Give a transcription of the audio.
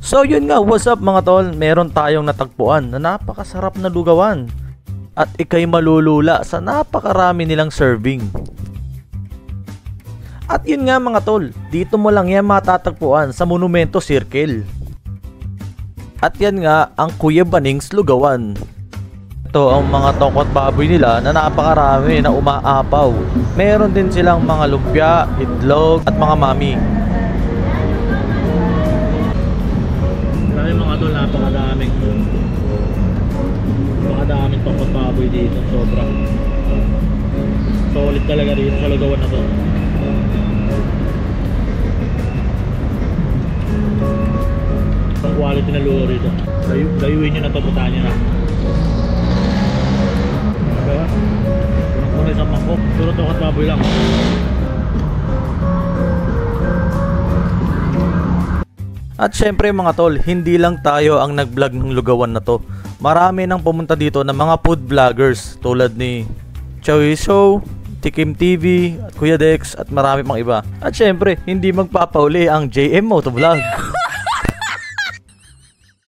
So yun nga, what's up mga tol? Meron tayong natagpuan na napakasarap na lugawan. At ikay malulula sa napakarami nilang serving. At yun nga mga tol, dito mo lang yan matatagpuan sa Monumento Circle. At yan nga ang Kuya Baning's Lugawan. Ito ang mga tokot baboy nila na napakarami na umaapaw. Meron din silang mga lumpia, itlog at mga mami. Grabe mga tol, napakadaming tokot baboy dito, sobra. Solid talaga dito sa lugawan na to. Ang quality na lugaw rito. Dayuin nyo na to, puntahan nyo na. Kaya, kurang muna isang mangkok. Puro tokot baboy lang. At syempre mga tol, hindi lang tayo ang nag-vlog ng lugawan na to. Marami nang pumunta dito ng mga food vloggers tulad ni Choy Show, Tikim TV, Kuya Dex at marami pang iba. At syempre, hindi magpapauli ang JM Motovlog.